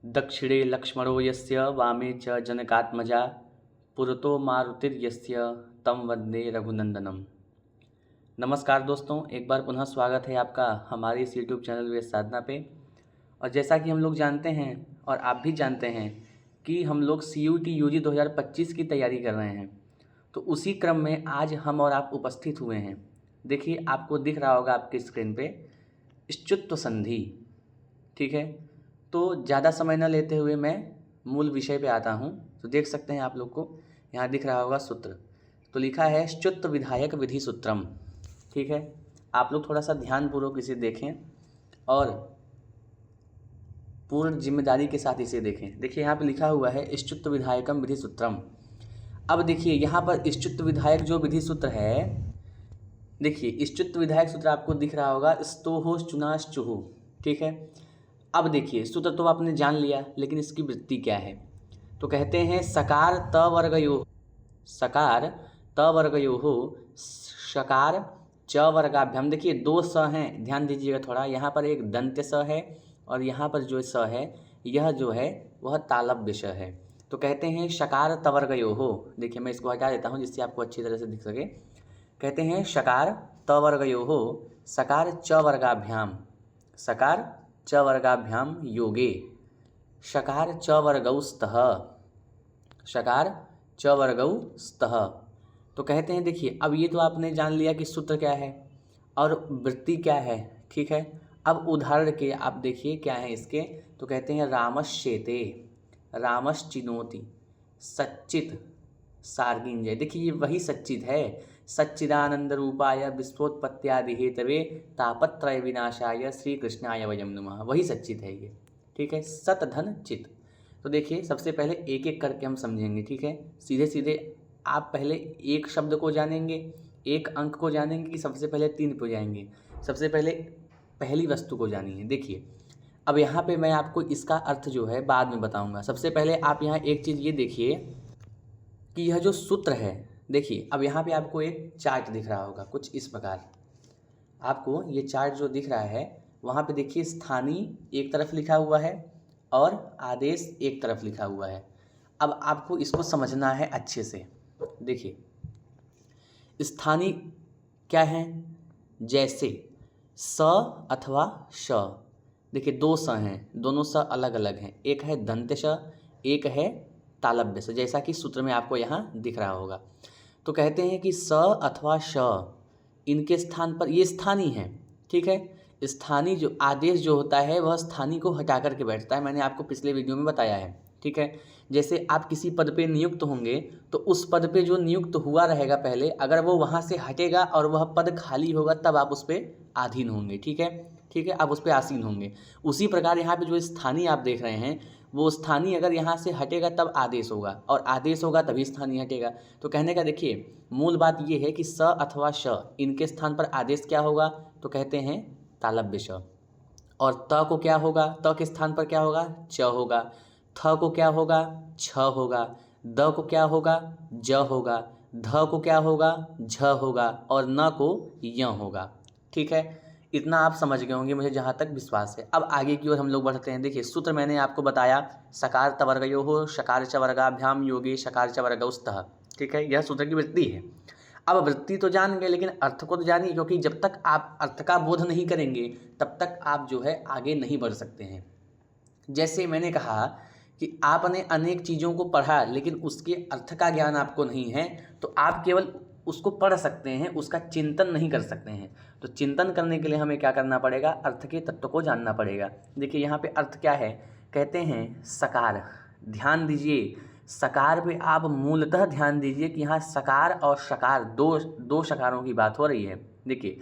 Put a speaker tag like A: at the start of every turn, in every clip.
A: दक्षिणे लक्ष्मणो यस्य वामे च जनकात्मजा पुरतो मारुतिर्यस्य तं वन्दे रघुनंदनम। नमस्कार दोस्तों, एक बार पुनः स्वागत है आपका हमारे इस यूट्यूब चैनल वेद साधना पे। और जैसा कि हम लोग जानते हैं और आप भी जानते हैं कि हम लोग CUET UG 2025 की तैयारी कर रहे हैं, तो उसी क्रम में आज हम और आप उपस्थित हुए हैं। देखिए, आपको दिख रहा होगा आपके स्क्रीन पे इष्टुत्व संधि। ठीक है, तो ज़्यादा समय न लेते हुए मैं मूल विषय पे आता हूँ। तो देख सकते हैं आप लोग को यहाँ दिख रहा होगा सूत्र, तो लिखा है च्युत विधायक विधि सूत्रम। ठीक है, आप लोग थोड़ा सा ध्यानपूर्वक इसे देखें और पूर्ण जिम्मेदारी के साथ इसे देखें। देखिए, यहाँ पे लिखा हुआ है इष्टुत्व विधायकम विधि सूत्रम। अब देखिए, यहाँ पर इष्टुत्व विधायक जो विधि सूत्र है, देखिए इष्टुत्व विधायक सूत्र आपको दिख रहा होगा स्तोहो चुनाश्चुहु। ठीक है, अब देखिए सूत्र तो आपने जान लिया, लेकिन इसकी वृत्ति क्या है। तो कहते हैं सकार त वर्गयो, सकार त वर्गयो शकार च वर्गाभ्याम। देखिए दो स हैं, ध्यान दीजिएगा थोड़ा। यहाँ पर एक दंत्य स है और यहाँ पर जो स है यह जो है वह तालव्य स है। तो कहते हैं शकार त वर्गयो। देखिए, मैं इसको हटा देता हूँ जिससे आपको अच्छी तरह से दिख सके। कहते हैं शकार त वर्गयो सकार च वर्गाभ्याम, सकार च वर्गाभ्याम योगे शकार च वर्गौ स्तः, शकार च वर्गौ स्तः। तो कहते हैं देखिए, अब ये तो आपने जान लिया कि सूत्र क्या है और वृत्ति क्या है। ठीक है, अब उदाहरण के आप देखिए क्या है इसके। तो कहते हैं रामश्चेते, रामश्चिनोति, सच्चित सार्गिंजय। देखिए, ये वही सच्चित है। सच्चिदानंद रूपाय विश्वोत्पत्त्यादि हेतवे तापत्रय विनाशाय श्री कृष्णाय वयम नमः। वही सच्चित है ये। ठीक है, सत धन चित। तो देखिए, सबसे पहले एक एक करके हम समझेंगे। ठीक है, सीधे सीधे आप पहले एक शब्द को जानेंगे, एक अंक को जानेंगे कि सबसे पहले 3 पे जाएंगे। सबसे पहले पहली वस्तु को जानिए। देखिए, अब यहाँ पे मैं आपको इसका अर्थ जो है बाद में बताऊँगा। सबसे पहले आप यहाँ एक चीज़ ये देखिए कि यह जो सूत्र है, देखिए अब यहाँ पे आपको एक चार्ट दिख रहा होगा कुछ इस प्रकार। आपको ये चार्ट जो दिख रहा है, वहाँ पे देखिए स्थानीय एक तरफ लिखा हुआ है और आदेश एक तरफ लिखा हुआ है। अब आपको इसको समझना है अच्छे से। देखिए, स्थानीय क्या है, जैसे स अथवा श। देखिए, दो स हैं, दोनों स अलग अलग हैं। एक है दंत्य स, एक है तालव्य स, जैसा कि सूत्र में आपको यहाँ दिख रहा होगा। तो कहते हैं कि स अथवा श, इनके स्थान पर ये स्थानीय है। ठीक है, स्थानीय जो आदेश जो होता है वह स्थानीय को हटा करके बैठता है। मैंने आपको पिछले वीडियो में बताया है। ठीक है, जैसे आप किसी पद पे नियुक्त होंगे तो उस पद पे जो नियुक्त हुआ रहेगा पहले, अगर वो वहाँ से हटेगा और वह पद खाली होगा तब आप उस पर आधीन होंगे। ठीक है, ठीक है, आप उस पर आसीन होंगे। उसी प्रकार यहाँ पे जो स्थानीय आप देख रहे हैं, वो स्थानीय अगर यहाँ से हटेगा तब आदेश होगा और आदेश होगा तभी स्थानीय हटेगा। तो कहने का देखिए मूल बात ये है कि स अथवा श, इनके स्थान पर आदेश क्या होगा, तो कहते हैं तालव्य श। और त को क्या होगा, त के स्थान पर क्या होगा, च होगा। थ को क्या होगा, छ होगा। द को क्या होगा, ज होगा। ध को क्या होगा, झ होगा। और न को य होगा। ठीक है, इतना आप समझ गए होंगे, मुझे जहाँ तक विश्वास है। अब आगे की ओर हम लोग बढ़ते हैं। देखिए, सूत्र मैंने आपको बताया सकार तवर्गयो शकार च वर्गाभ्याम योगे शकार च वर्गौ स्तः। ठीक है, यह सूत्र की वृत्ति है। अब वृत्ति तो जान गए, लेकिन अर्थ को तो जानिए, क्योंकि जब तक आप अर्थ का बोध नहीं करेंगे तब तक आप जो है आगे नहीं बढ़ सकते हैं। जैसे मैंने कहा कि आपने अनेक चीज़ों को पढ़ा लेकिन उसके अर्थ का ज्ञान आपको नहीं है, तो आप केवल उसको पढ़ सकते हैं, उसका चिंतन नहीं कर सकते हैं। तो चिंतन करने के लिए हमें क्या करना पड़ेगा, अर्थ के तत्व को जानना पड़ेगा। देखिए, यहाँ पे अर्थ क्या है, कहते हैं सकार। ध्यान दीजिए, सकार पे आप मूलतः ध्यान दीजिए कि यहाँ सकार और शकार दो शकारों की बात हो रही है। देखिए,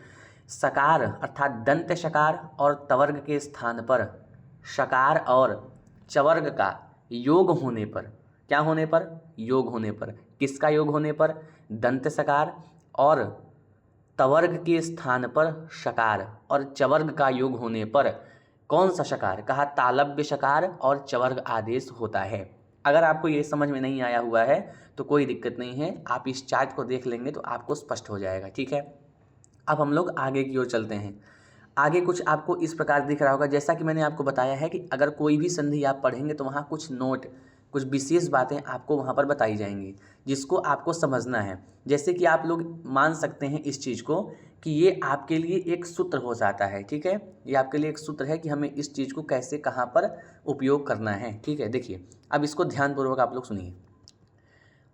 A: सकार अर्थात दंत्य शकार और तवर्ग के स्थान पर शकार और चवर्ग का योग होने पर, क्या होने पर, योग होने पर। किसका योग होने पर, दंत्य सकार और तवर्ग के स्थान पर शकार और चवर्ग का योग होने पर कौन सा शकार, कहा तालव्य शकार और चवर्ग आदेश होता है। अगर आपको ये समझ में नहीं आया हुआ है तो कोई दिक्कत नहीं है, आप इस चार्ट को देख लेंगे तो आपको स्पष्ट हो जाएगा। ठीक है, अब हम लोग आगे की ओर चलते हैं। आगे कुछ आपको इस प्रकार दिख रहा होगा, जैसा कि मैंने आपको बताया है कि अगर कोई भी संधि आप पढ़ेंगे तो वहाँ कुछ नोट, कुछ विशेष बातें आपको वहाँ पर बताई जाएंगी जिसको आपको समझना है। जैसे कि आप लोग मान सकते हैं इस चीज़ को कि ये आपके लिए एक सूत्र हो जाता है, ठीक है, ये आपके लिए एक सूत्र है कि हमें इस चीज़ को कैसे कहाँ पर उपयोग करना है, ठीक है। देखिए अब इसको ध्यानपूर्वक आप लोग सुनिए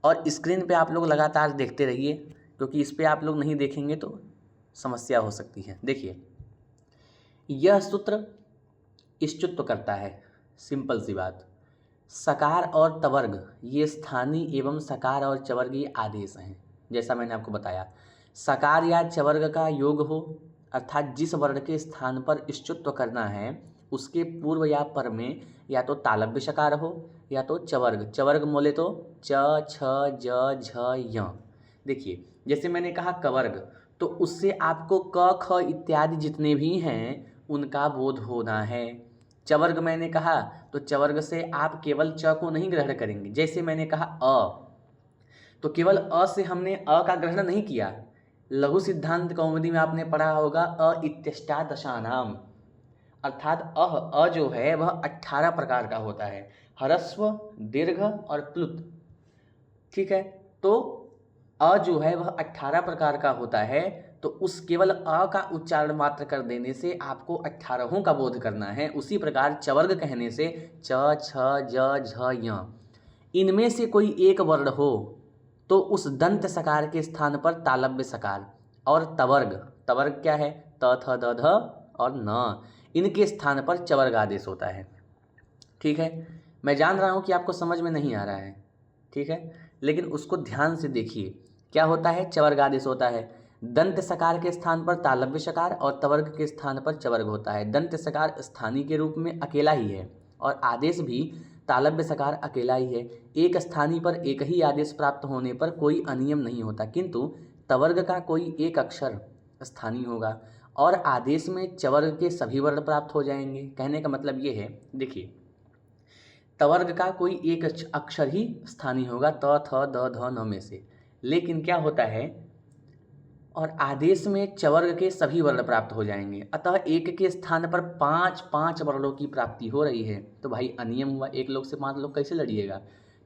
A: और स्क्रीन पे आप लोग लगातार देखते रहिए, क्योंकि इस पर आप लोग नहीं देखेंगे तो समस्या हो सकती है। देखिए यह सूत्र इष्टुत्व करता है, सिंपल सी बात। सकार और तवर्ग ये स्थानीय एवं सकार और चवर्गीय आदेश हैं। जैसा मैंने आपको बताया, सकार या चवर्ग का योग हो, अर्थात जिस वर्ण के स्थान पर इष्टुत्व करना है उसके पूर्व या पर में या तो तालव्य सकार हो या तो चवर्ग। चवर्ग बोले तो च छ ज झ य। देखिए जैसे मैंने कहा कवर्ग, तो उससे आपको क ख इत्यादि जितने भी हैं उनका बोध होना है। चवर्ग मैंने कहा तो चवर्ग से आप केवल च को नहीं ग्रहण करेंगे। जैसे मैंने कहा अ, तो केवल अ से हमने अ का ग्रहण नहीं किया। लघु सिद्धांत कौमुदी में आपने पढ़ा होगा अ इत्यष्टादशानाम, अर्थात अ जो है वह 18 प्रकार का होता है, ह्रस्व, दीर्घ और प्लुत, ठीक है। तो अ जो है वह 18 प्रकार का होता है, तो उस केवल अ का उच्चारण मात्र कर देने से आपको 18 का बोध करना है। उसी प्रकार चवर्ग कहने से च छ ज झ य, इनमें से कोई एक वर्ण हो तो उस दंत सकार के स्थान पर तालव्य सकार, और तवर्ग, तवर्ग क्या है त थ द ध और न, इनके स्थान पर चवर्ग आदेश होता है, ठीक है। मैं जान रहा हूँ कि आपको समझ में नहीं आ रहा है, ठीक है, लेकिन उसको ध्यान से देखिए। क्या होता है, चवर्ग आदेश होता है। दंत सकार के स्थान पर तालव्य सकार और तवर्ग के स्थान पर चवर्ग होता है। दंत सकार स्थानीय के रूप में अकेला ही है और आदेश भी तालव्य सकार अकेला ही है। एक स्थानीय पर एक ही आदेश प्राप्त होने पर कोई अनियम नहीं होता, किंतु तवर्ग का कोई एक अक्षर स्थानीय होगा और आदेश में चवर्ग के सभी वर्ण प्राप्त हो जाएंगे। कहने का मतलब ये है, देखिए तवर्ग का कोई एक अक्षर ही स्थानीय होगा त थ द ध न में से, लेकिन क्या होता है और आदेश में चवर्ग के सभी वर्ण प्राप्त हो जाएंगे। अतः एक के स्थान पर 5 वर्णों की प्राप्ति हो रही है, तो भाई अनियम हुआ, एक लोग से 5 लोग कैसे लड़िएगा।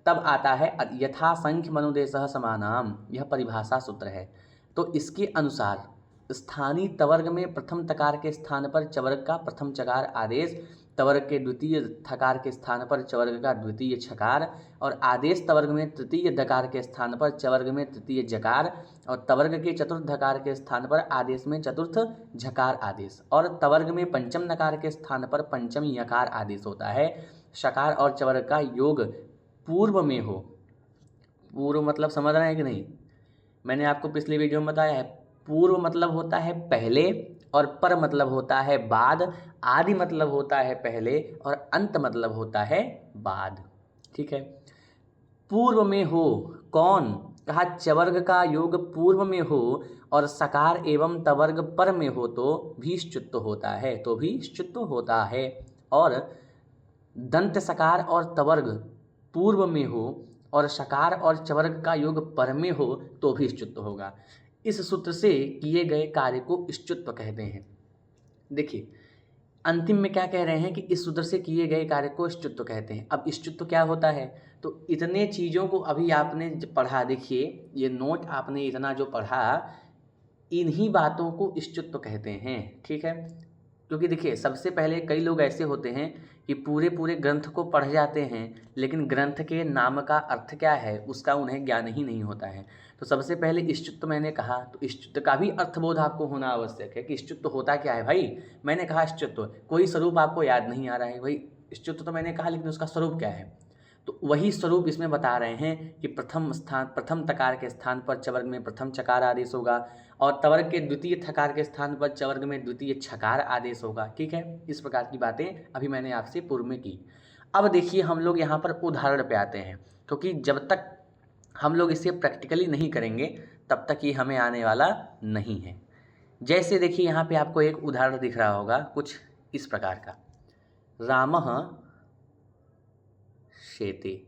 A: तब आता है यथा संख्य मनुदेशः समानाम, यह परिभाषा सूत्र है। तो इसके अनुसार स्थानीय तवर्ग में प्रथम तकार के स्थान पर चवर्ग का प्रथम चकार आदेश, तवर्ग के द्वितीय थकार के स्थान पर चवर्ग का द्वितीय छकार, और आदेश तवर्ग में तृतीय दकार के स्थान पर चवर्ग में तृतीय जकार, और तवर्ग के चतुर्थ धकार के स्थान पर आदेश में चतुर्थ झकार आदेश, और तवर्ग में पंचम नकार के स्थान पर पंचम यकार आदेश होता है। शकार और चवर्ग का योग पूर्व में हो, पूर्व मतलब समझ रहे हैं कि नहीं, मैंने आपको पिछले वीडियो में बताया है। पूर्व मतलब होता है पहले और पर मतलब होता है बाद, आदि मतलब होता है पहले और अंत मतलब होता है बाद, ठीक है। पूर्व में हो कौन, कहा चवर्ग का योग पूर्व में हो और सकार एवं तवर्ग पर में हो तो भी च्युत्व होता है, तो भी च्युत्व होता है। और दंत सकार और तवर्ग पूर्व में हो और शकार और चवर्ग का योग पर में हो तो भी च्युत्व होगा। इस सूत्र से किए गए कार्य को इष्टुत्व कहते हैं। देखिए अंतिम में क्या कह रहे हैं कि इस सूत्र से किए गए कार्य को इष्टुत्व कहते हैं। अब इष्टुत्व क्या होता है, तो इतने चीज़ों को अभी आपने पढ़ा, देखिए ये नोट आपने इतना जो पढ़ा, इन्हीं बातों को इष्टुत्व कहते हैं, ठीक है। क्योंकि देखिए सबसे पहले कई लोग ऐसे होते हैं कि पूरे पूरे ग्रंथ को पढ़ जाते हैं लेकिन ग्रंथ के नाम का अर्थ क्या है उसका उन्हें ज्ञान ही नहीं होता है। तो सबसे पहले इष्टुत्व मैंने कहा, तो इष्टुत्व का भी अर्थबोध आपको होना आवश्यक है कि इष्टुत्व होता क्या है। भाई मैंने कहा इष्टुत्व, कोई स्वरूप आपको याद नहीं आ रहा है, भाई इष्टुत्व तो मैंने कहा लेकिन उसका स्वरूप क्या है, तो वही स्वरूप इसमें बता रहे हैं कि प्रथम तकार के स्थान पर चवर्ग में प्रथम चकार आदेश होगा और तवर्ग के द्वितीय थकार के स्थान पर चवर्ग में द्वितीय छकार आदेश होगा, ठीक है। इस प्रकार की बातें अभी मैंने आपसे पूर्व में की। अब देखिए हम लोग यहाँ पर उदाहरण पे आते हैं, क्योंकि जब तक हम लोग इसे प्रैक्टिकली नहीं करेंगे तब तक ये हमें आने वाला नहीं है। जैसे देखिए यहाँ पे आपको एक उदाहरण दिख रहा होगा कुछ इस प्रकार का, रामः शेते,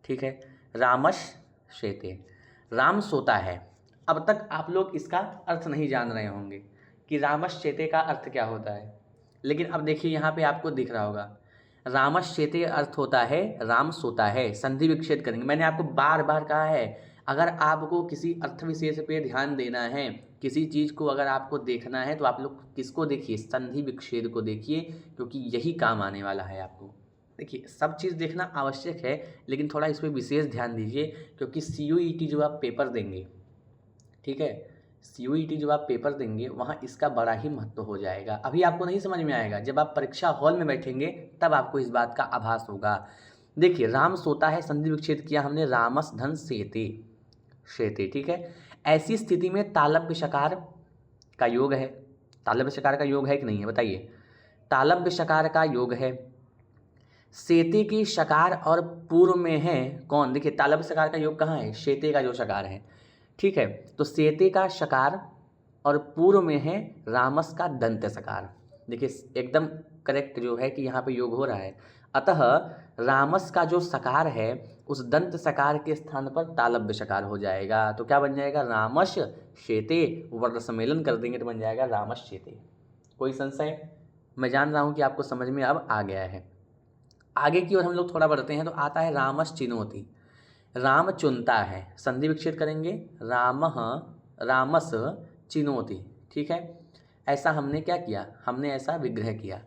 A: ठीक है, रामश शेते, राम सोता है। अब तक आप लोग इसका अर्थ नहीं जान रहे होंगे कि रामश्चेते का अर्थ क्या होता है। लेकिन अब देखिए यहाँ पे आपको दिख रहा होगा, रामश्चेते अर्थ होता है राम सोता है। संधि विच्छेद करेंगे, मैंने आपको बार बार कहा है, अगर आपको किसी अर्थ विशेष पे ध्यान देना है, किसी चीज़ को अगर आपको देखना है, तो आप लोग किसको देखिए, संधि विच्छेद को देखिए, क्योंकि यही काम आने वाला है आपको। देखिए सब चीज़ देखना आवश्यक है, लेकिन थोड़ा इस पर विशेष ध्यान दीजिए, क्योंकि CUET जो आप पेपर देंगे, ठीक है, CUET जो आप पेपर देंगे वहाँ इसका बड़ा ही महत्व हो जाएगा। अभी आपको नहीं समझ में आएगा, जब आप परीक्षा हॉल में बैठेंगे तब आपको इस बात का आभास होगा। देखिए राम सोता है, संधि विच्छेद किया हमने, रामस धन सेते, शेते, ठीक है। ऐसी स्थिति में तालव्य शकार का योग है, तालव्य शकार का योग है कि नहीं है बताइए, तालव्य शकार का योग है। सेते की शकार और पूर्व में है कौन, देखिए तालव्य शकार का योग कहाँ है, शेते का जो शकार है, ठीक है। तो सेते का शकार और पूर्व में है रामस का दंत शकार। देखिए एकदम करेक्ट जो है कि यहाँ पे योग हो रहा है। अतः रामस का जो सकार है उस दंत सकार के स्थान पर तालव्य शकार हो जाएगा। तो क्या बन जाएगा, रामश शेते, वर्ण सम्मेलन कर देंगे तो बन जाएगा रामश शेते। कोई संशय? मैं जान रहा हूँ कि आपको समझ में अब आ गया है। आगे की ओर हम लोग थोड़ा बढ़ते हैं, तो आता है रामस चिनोति, राम चुनता है। संधि विच्छेद करेंगे, रामः रामस चिनोति, ठीक है। ऐसा हमने क्या किया, हमने ऐसा विग्रह किया।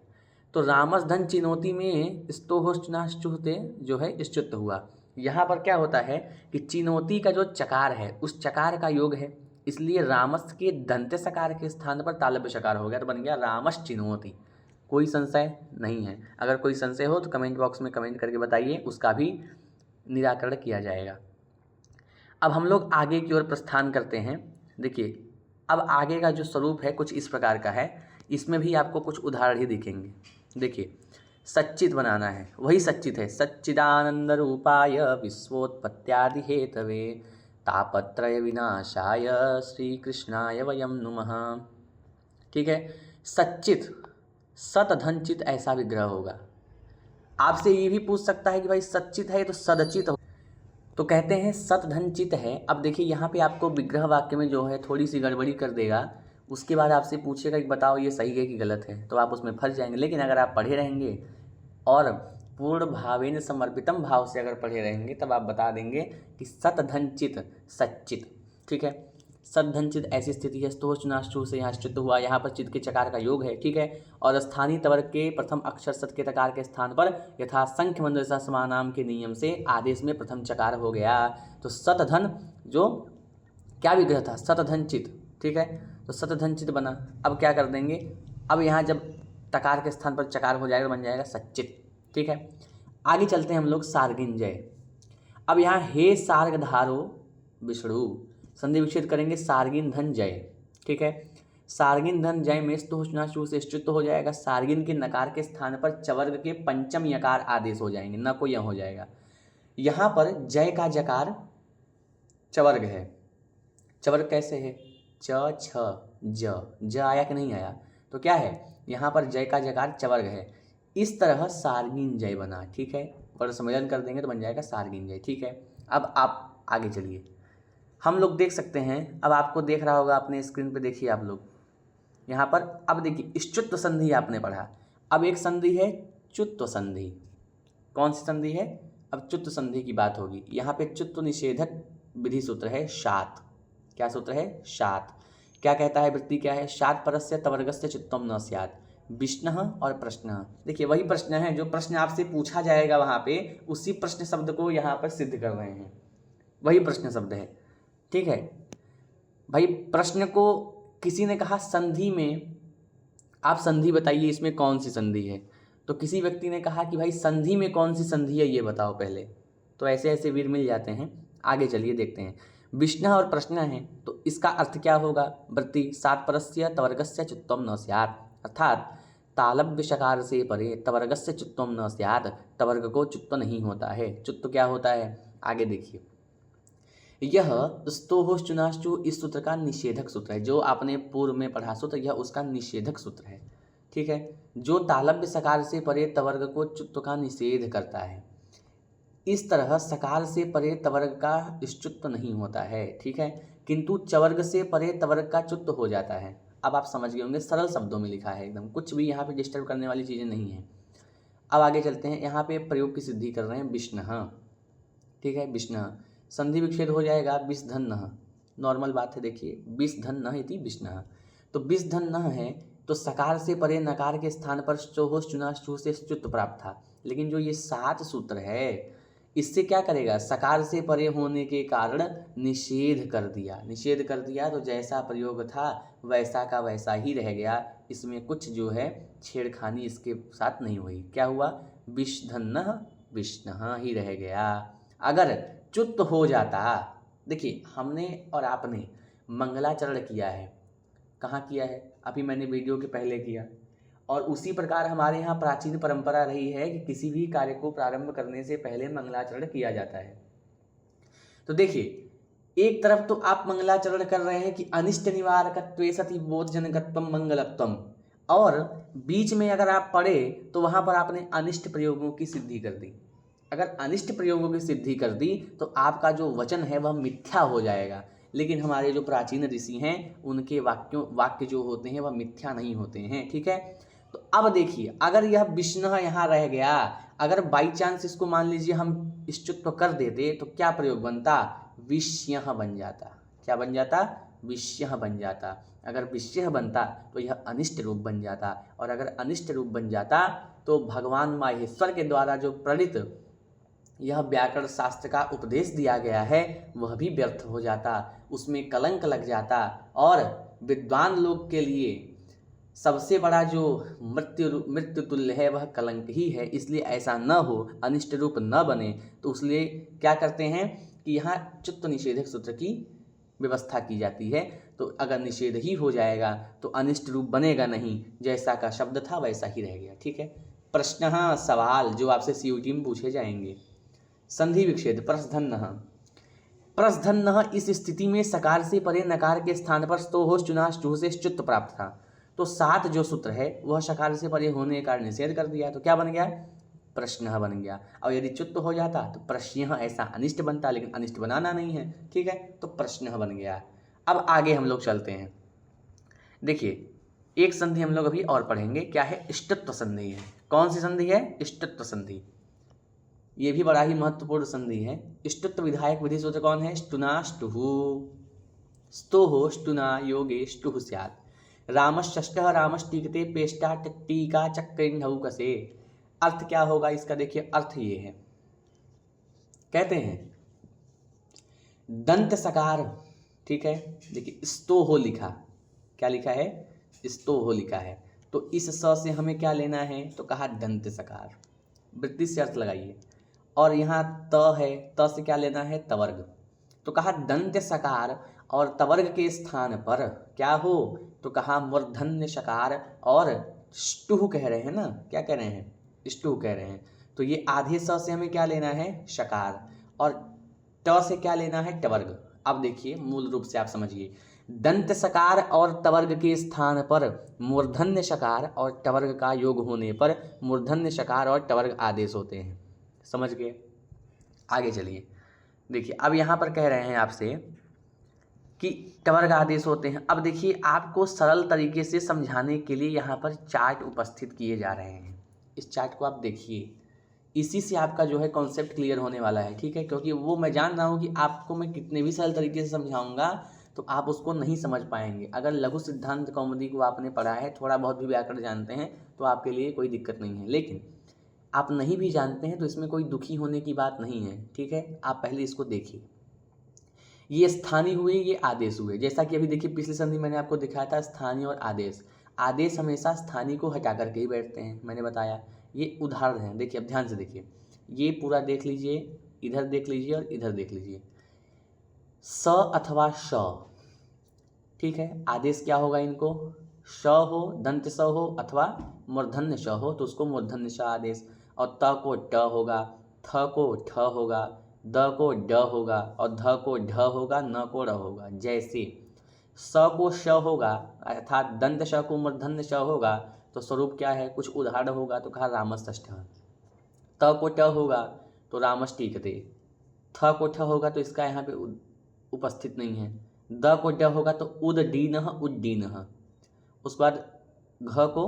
A: तो रामस धन चिनोति में स्तोहोश्चुनाश्चुहते जो है स्तुत्व हुआ। यहाँ पर क्या होता है कि चिनोति का जो चकार है उस चकार का योग है, इसलिए रामस के दंत सकार के स्थान पर तालव्य शकार हो गया, तो बन गया रामस चिनोति। कोई संशय नहीं है? अगर कोई संशय हो तो कमेंट बॉक्स में कमेंट करके बताइए, उसका भी निराकरण किया जाएगा। अब हम लोग आगे की ओर प्रस्थान करते हैं। देखिए अब आगे का जो स्वरूप है कुछ इस प्रकार का है, इसमें भी आपको कुछ उदाहरण ही दिखेंगे। देखिए सच्चित बनाना है, वही सच्चित है, सच्चिदानंद रूपाय विश्वोत्पत्त्यादि हेतवे तापत्रय विनाशाय श्री कृष्णाय वयम नुमः, ठीक है। सच्चित, सत धन चित ऐसा विग्रह होगा। आपसे ये भी पूछ सकता है कि भाई सच्चित है तो सदचित हो, तो कहते हैं सत धन चित है। अब देखिए यहाँ पे आपको विग्रह वाक्य में जो है थोड़ी सी गड़बड़ी कर देगा, उसके बाद आपसे पूछेगा कि बताओ ये सही है कि गलत है, तो आप उसमें फंस जाएंगे। लेकिन अगर आप पढ़े रहेंगे और पूर्ण भावेन समर्पितम भाव से अगर पढ़े रहेंगे तब आप बता देंगे कि सत धन चित सच्चित, ठीक है। सत धन चित ऐसी स्थिति है, स्तोश्चुनाश्चु से यहाँ चित्त हुआ, यहाँ पर चित्त के चकार का योग है, ठीक है। और स्थानीय तवर्ग के प्रथम अक्षर सत के तकार के स्थान पर यथा संख्य मंदरसा समानाम के नियम से आदेश में प्रथम चकार हो गया। तो सत धन जो क्या विग्रह था, सत धन चित, ठीक है। तो सत धन चित बना। अब क्या कर देंगे, अब यहाँ जब तकार के स्थान पर चकार हो जाएगा तो बन जाएगा सच्चित, ठीक है। आगे चलते हैं हम लोग सार्गिंजय। अब यहाँ हे सार्ग धारो विष्णु, संधि विच्छेद करेंगे, सार्गिन धन जय, ठीक है। सार्गिन धन जय में स्तोश्चुनाश्चु से स्तुत्व हो जाएगा। सार्गिन के नकार के स्थान पर चवर्ग के पंचम यकार आदेश हो जाएंगे, न को यह हो जाएगा। यहाँ पर जय का जकार चवर्ग है। चवर्ग कैसे है, च छ ज आया कि नहीं आया, तो क्या है यहाँ पर जय का जकार चवर्ग है। इस तरह सार्गिन जय बना, ठीक है। और सम्मेलन कर देंगे तो बन जाएगा सार्गिन जय, ठीक है। अब आप आगे चलिए, हम लोग देख सकते हैं, अब आपको देख रहा होगा अपने स्क्रीन पे, देखिए आप लोग यहाँ पर। अब देखिए च्युत्व संधि आपने पढ़ा, अब एक संधि है च्युत्व संधि। कौन सी संधि है, अब च्युत्व संधि की बात होगी। यहाँ पे च्युत्व निषेधक विधि सूत्र है शात। क्या सूत्र है, शात। क्या कहता है, वृत्ति क्या है, शात परस्य तवर्गस्य चित्तम न स्यात्, विष्णु और प्रश्न। देखिए वही प्रश्न है जो प्रश्न आपसे पूछा जाएगा वहाँ पे, उसी प्रश्न शब्द को यहाँ पर सिद्ध कर रहे हैं, वही प्रश्न शब्द है, ठीक है भाई। प्रश्न को किसी ने कहा संधि में, आप संधि बताइए इसमें कौन सी संधि है, तो किसी व्यक्ति ने कहा कि भाई संधि में कौन सी संधि है ये बताओ पहले। तो ऐसे ऐसे वीर मिल जाते हैं। आगे चलिए देखते हैं, विष्णु और प्रश्न है तो इसका अर्थ क्या होगा, वृत्ति सात परस्य तवर्गस्य चित्तम न स्यात्, अर्थात तालव्य शकार से परे तवर्गस्य चित्तम न स्यात्, तवर्ग को चित्त नहीं होता है। चित्त क्या होता है, आगे देखिए। यह स्तोहोश्चुनाश्चु इस सूत्र का निषेधक सूत्र है, जो आपने पूर्व में पढ़ा सूत्र, यह उसका निषेधक सूत्र है, ठीक है। जो तालव्य सकार से परे तवर्ग को चुत्व का निषेध करता है। इस तरह सकार से परे तवर्ग का स्तुत्व नहीं होता है, ठीक है, किंतु चवर्ग से परे तवर्ग का चुत्व हो जाता है। अब आप समझ गए होंगे, सरल शब्दों में लिखा है एकदम, कुछ भी यहाँ पे डिस्टर्ब करने वाली चीज़ें नहीं हैं। अब आगे चलते हैं, यहाँ पे प्रयोग की सिद्धि कर रहे हैं विष्णः, ठीक है, विष्णः, संधि विच्छेद हो जाएगा विष धन नः, नॉर्मल बात है। देखिए विष धन नः इति विष्णः, तो विष धन नः है तो सकार से परे नकार के स्थान पर चोहो चुना चूह से च्युत प्राप्त था, लेकिन जो ये 7 सूत्र है इससे क्या करेगा, सकार से परे होने के कारण निषेध कर दिया, निषेध कर दिया, तो जैसा प्रयोग था वैसा का वैसा ही रह गया, इसमें कुछ जो है छेड़खानी इसके साथ नहीं हुई। क्या हुआ, विषधन्नः विष्णः ही रह गया। अगर च्युत हो जाता, देखिए हमने और आपने मंगलाचरण किया है, कहाँ किया है, अभी मैंने वीडियो के पहले किया, और उसी प्रकार हमारे यहाँ प्राचीन परंपरा रही है कि किसी भी कार्य को प्रारंभ करने से पहले मंगलाचरण किया जाता है। तो देखिए एक तरफ तो आप मंगलाचरण कर रहे हैं कि अनिष्ट निवारकत्वे सति बोधजनकत्वम मंगलत्वम, और बीच में अगर आप पढ़े तो वहाँ पर आपने अनिष्ट प्रयोगों की सिद्धि कर दी। अगर अनिष्ट प्रयोगों की सिद्धि कर दी तो आपका जो वचन है वह मिथ्या हो जाएगा, लेकिन हमारे जो प्राचीन ऋषि हैं उनके वाक्य जो होते हैं वह मिथ्या नहीं होते हैं, ठीक है। तो अब देखिए अगर यह विष्णु यहाँ रह गया, अगर बाई चांस इसको मान लीजिए हम इष्टुत्व कर देते तो क्या प्रयोग बनता, विष्यः बन जाता। क्या बन जाता, विष्यः बन जाता। अगर विष्यः बनता तो यह अनिष्ट रूप बन जाता, और अगर अनिष्ट रूप बन जाता तो भगवान माहेश्वर के द्वारा जो प्रणीत यह व्याकरण शास्त्र का उपदेश दिया गया है वह भी व्यर्थ हो जाता, उसमें कलंक लग जाता, और विद्वान लोग के लिए सबसे बड़ा जो मृत्यु तुल्य है वह कलंक ही है। इसलिए ऐसा न हो, अनिष्ट रूप न बने, तो इसलिए क्या करते हैं कि यहाँ च्युत निषेधक सूत्र की व्यवस्था की जाती है। तो अगर निषेध ही हो जाएगा तो अनिष्ट रूप बनेगा नहीं, जैसा का शब्द था वैसा ही रह गया, ठीक है। प्रश्न, सवाल जो आपसे सीयूटी में पूछे जाएंगे, संधि विच्छेद प्रसधन्नः, प्रसधन्नः इस स्थिति में सकार से परे नकार के स्थान पर स्तोहो चुना चूह से च्युत प्राप्त था। तो 7 जो सूत्र है वह सकार से परे होने के कारण निषेध कर दिया, तो क्या बन गया, प्रश्न बन गया। और यदि च्युत हो जाता तो प्रश्न, ऐसा अनिष्ट बनता, लेकिन अनिष्ट बनाना नहीं है, ठीक है, तो प्रश्न बन गया। अब आगे हम लोग चलते हैं, देखिए एक संधि हम लोग अभी और पढ़ेंगे, क्या है, इष्टत्व संधि है। कौन सी संधि है, इष्टत्व संधि, ये भी बड़ा ही महत्वपूर्ण संधि है। इष्टत्व विधायक विधि सूत्र कौन है, स्टुना स्टुः, स्तोः स्टुना योगे स्टुः स्यात्, रामश्चष्टः रामश्टीकते पेष्टा टीका चक्रिण्ढौ कसे। अर्थ क्या होगा इसका, देखिए अर्थ ये है, कहते हैं दंत सकार, ठीक है, देखिए स्तोहो लिखा, क्या लिखा है, स्तोहो लिखा है, तो इस स से हमें क्या लेना है, तो कहा दंत सकार, वृत्ति से अर्थ लगाइए, और यहाँ त है, त से क्या लेना है, तवर्ग, तो कहा दंत सकार और तवर्ग के स्थान पर क्या हो, तो कहा मूर्धन्य शकार, और स्टुह कह रहे हैं ना, क्या कह रहे हैं, स्टुह कह रहे हैं, तो ये आधे स से हमें क्या लेना है, शकार, और ट से क्या लेना है, टवर्ग। अब देखिए मूल रूप से आप समझिए, दंत सकार और तवर्ग के स्थान पर मूर्धन्य शकार और टवर्ग का योग होने पर मूर्धन्य शकार और टवर्ग आदेश होते हैं, समझ गए। आगे चलिए, देखिए अब यहाँ पर कह रहे हैं आपसे कि टवर्ग आदेश होते हैं। अब देखिए आपको सरल तरीके से समझाने के लिए यहाँ पर चार्ट उपस्थित किए जा रहे हैं, इस चार्ट को आप देखिए, इसी से आपका जो है कॉन्सेप्ट क्लियर होने वाला है, ठीक है, क्योंकि वो मैं जान रहा हूँ कि आपको मैं कितने भी सरल तरीके से समझाऊंगा तो आप उसको नहीं समझ पाएंगे। अगर लघु सिद्धांत कौमुदी को आपने पढ़ा है, थोड़ा बहुत भी व्याकरण जानते हैं, तो आपके लिए कोई दिक्कत नहीं है, लेकिन आप नहीं भी जानते हैं तो इसमें कोई दुखी होने की बात नहीं है, ठीक है। आप पहले इसको देखिए, ये स्थानीय हुए, ये आदेश हुए, जैसा कि अभी देखिए पिछली संधि मैंने आपको दिखाया था स्थानीय और आदेश। आदेश हमेशा स्थानीय को हटा करके ही बैठते हैं, मैंने बताया, ये उदाहरण है। देखिए अब ध्यान से देखिए, ये पूरा देख लीजिए, इधर देख लीजिए और इधर देख लीजिए, स अथवा श, ठीक है, आदेश क्या होगा इनको, श हो, दंत स हो, अथवा मूर्धन्य श हो तो उसको मूर्धन्य श आदेश, और त को ट होगा, थ को ठ होगा, द को ड होगा, और ध को ढ होगा, न को ड़ होगा। जैसे स को श होगा अर्थात दंत श को मूर्धन्य श होगा तो स्वरूप क्या है, कुछ उदाहरण होगा, तो कहा रामस्तष्ट। त को ट होगा तो रामष्टीकते, थ को ठ होगा तो इसका यहाँ पे उपस्थित नहीं है, द को ड होगा तो उद्दीनः उड्डीनः, उसके बाद घ को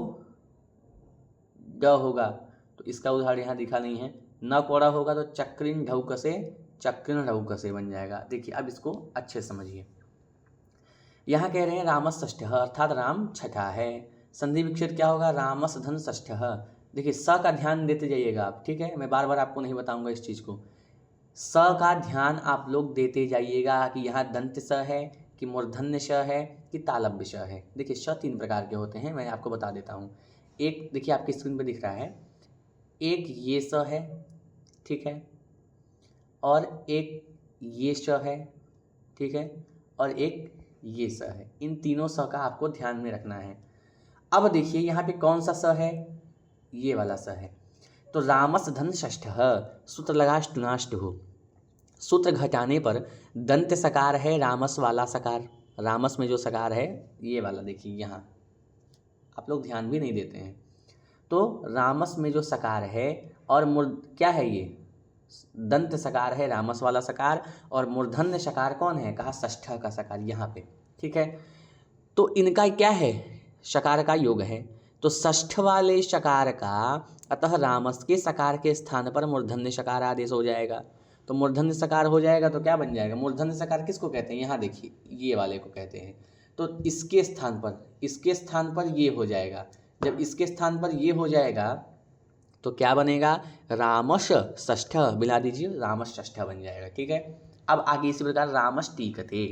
A: ड होगा, तो इसका उदाहरण यहाँ दिखा नहीं है। न कोड़ा होगा तो चक्रिन ढौकसे, चक्रिन ढौकसे बन जाएगा। देखिए अब इसको अच्छे समझिए। यहाँ कह रहे हैं रामस षष्ठः, अर्थात राम छठा है। संधि विच्छेद क्या होगा? रामस धन षष्ठः। देखिए स का ध्यान देते जाइएगा आप, ठीक है, मैं बार बार आपको नहीं बताऊंगा इस चीज़ को। स का ध्यान आप लोग देते जाइएगा कि यहाँ दंत स है कि मूर्धन्य श है कि तालव्य श है। देखिए श 3 प्रकार के होते हैं, मैं आपको बता देता हूँ। एक देखिए आपकी स्क्रीन पे दिख रहा है, एक ये स है, ठीक है, और एक ये श है, ठीक है, और एक ये स है। इन तीनों स का आपको ध्यान में रखना है। अब देखिए यहाँ पे कौन सा स है? ये वाला स है। तो रामस धन षष्ठः, सूत्र लगा ष्टुनाष्ट हो, सूत्र घटाने पर दंत सकार है रामस वाला सकार। रामस में जो सकार है ये वाला, देखिए यहाँ आप लोग ध्यान भी नहीं देते हैं। तो रामस में जो सकार है और क्या है? ये दंत सकार है रामस वाला सकार, और मूर्धन्य सकार कौन है? कहा षष्ठ का सकार यहाँ पे, ठीक है। तो इनका क्या है? सकार का योग है। तो षष्ठ वाले सकार का अतः रामस के सकार के स्थान पर मूर्धन्य सकार आदेश हो जाएगा। तो मूर्धन्य सकार हो जाएगा तो क्या बन जाएगा? मूर्धन्य सकार किसको कहते हैं? यहाँ देखिए ये वाले को कहते हैं। तो इसके स्थान पर ये हो जाएगा। जब इसके स्थान पर ये हो जाएगा तो क्या बनेगा? रामश षष्ठ, मिला दीजिए, रामश षष्ठ बन जाएगा, ठीक है। अब आगे इसी प्रकार रामश टीकते,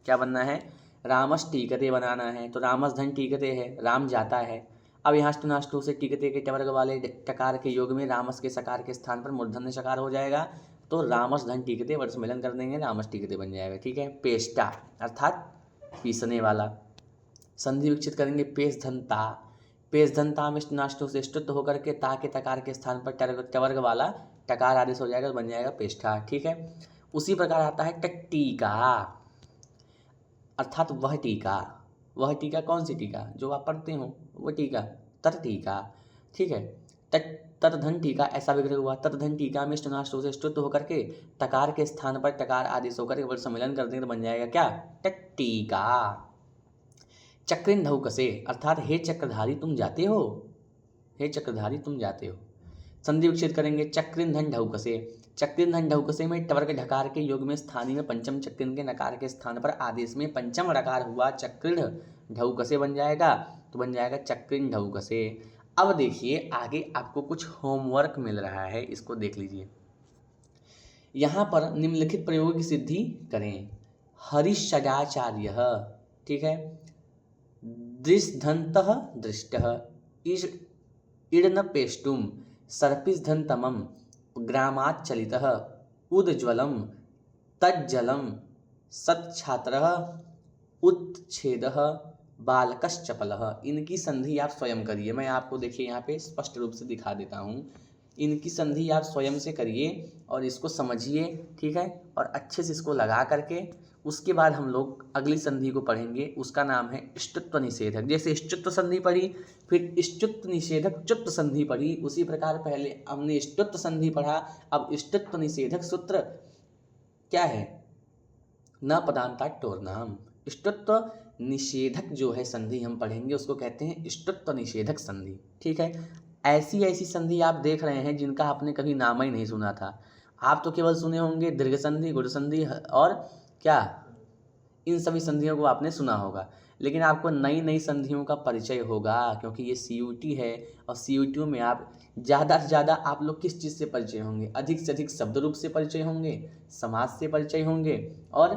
A: क्या बनना है? रामश टीकते बनाना है। तो रामस धन टीकते है, राम जाता है। अब यहाँ ष्टुनाष्टु से टीकते के टवर्ग वाले टकार के योग में रामस के सकार के स्थान पर मूर्धन्य सकार हो जाएगा। तो रामस धन टीकते वर्ष मिलन कर देंगे, रामस टीकते बन जाएगा, ठीक है। पेष्टा अर्थात पीसने वाला। संधि विकसित करेंगे पेश धनता, पेश धनता में ष्टुनाष्टु से ष्टुत होकर के ता के तकार के स्थान पर टवर्ग वाला टकार आदेश हो जाएगा, तो बन जाएगा पेष्ठा, ठीक है। उसी प्रकार आता है टट्टीका, अर्थात वह टीका। वह टीका कौन सी टीका? जो आप पढ़ते हो वो टीका, तत् टीका, ठीक है। तत्धन टीका ऐसा विग्रह हुआ। तत्धन टीका में ष्टुनाष्टु से ष्टुत होकर के तकार के स्थान पर टकार आदेश होकर के वर्ष सम्मेलन कर देंगे, तो बन जाएगा क्या? टट्टीका। चक्रिन ढौकसे अर्थात हे चक्रधारी तुम जाते हो, हे चक्रधारी तुम जाते हो। संधि विच्छेद करेंगे चक्रिन धन ढौकसे। चक्रिन धन ढौकसे में टवर्ग ढकार के योग में स्थानीय में पंचम चक्रिन के नकार के स्थान पर आदेश में पंचम रकार हुआ, चक्रिन ढौकसे बन जाएगा, तो बन जाएगा चक्रिन ढौकसे। अब देखिए आगे आपको कुछ होमवर्क मिल रहा है, इसको देख लीजिए। यहाँ पर निम्नलिखित प्रयोग की सिद्धि करें। हरिषडाचार्य, ठीक है, दृष्धन्तः दृष्टः, इड़न पेष्टुम, सर्पिस्धन्तमं, ग्रामाच्चलितः, उद्ज्वलं, तज्जलं, सत्छात्रः, उत्छेदः, बालकश्चपलः। इनकी संधि आप स्वयं करिए। मैं आपको देखिए यहाँ पे स्पष्ट रूप से दिखा देता हूँ। इनकी संधि आप स्वयं से करिए और इसको समझिए, ठीक है, और अच्छे से इसको लगा करके उसके बाद हम लोग अगली संधि को पढ़ेंगे। उसका नाम है इष्टुत्व निषेधक। जैसे इष्टुत्व संधि पढ़ी, फिर इष्टुत्व निषेधक चुत्व संधि पढ़ी, उसी प्रकार पहले हमने इष्टुत्व संधि पढ़ा, अब इष्टुत्व निषेधक सूत्र क्या है? न पदांता टोरनाम। इष्टुत्व निषेधक जो है संधि हम पढ़ेंगे, उसको कहते हैं इष्टुत्व निषेधक संधि, ठीक है। ऐसी ऐसी संधि आप देख रहे हैं जिनका आपने कभी नाम ही नहीं सुना था। आप तो केवल सुने होंगे दीर्घ संधि, गुण संधि और क्या, इन सभी संधियों को आपने सुना होगा, लेकिन आपको नई नई संधियों का परिचय होगा, क्योंकि ये CUT है और CUT में आप ज़्यादा से ज़्यादा आप लोग किस चीज़ से परिचय होंगे? अधिक से अधिक शब्द रूप से परिचय होंगे, समाज से परिचय होंगे और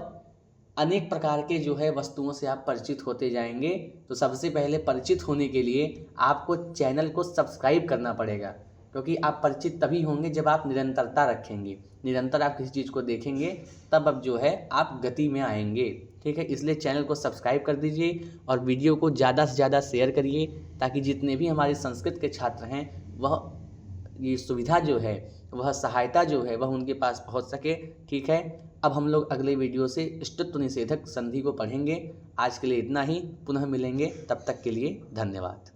A: अनेक प्रकार के जो है वस्तुओं से आप परिचित होते जाएंगे। तो सबसे पहले परिचित होने के लिए आपको चैनल को सब्सक्राइब करना पड़ेगा, क्योंकि आप परिचित तभी होंगे जब आप निरंतरता रखेंगे। निरंतर आप किसी चीज़ को देखेंगे तब अब जो है आप गति में आएंगे, ठीक है। इसलिए चैनल को सब्सक्राइब कर दीजिए और वीडियो को ज़्यादा से ज़्यादा शेयर करिए, ताकि जितने भी हमारे संस्कृत के छात्र हैं वह ये सुविधा जो है, वह सहायता जो है, वह उनके पास पहुंच सके, ठीक है। अब हम लोग अगले वीडियो से इष्टुत्व निषेधक संधि को पढ़ेंगे। आज के लिए इतना ही, पुनः मिलेंगे, तब तक के लिए धन्यवाद।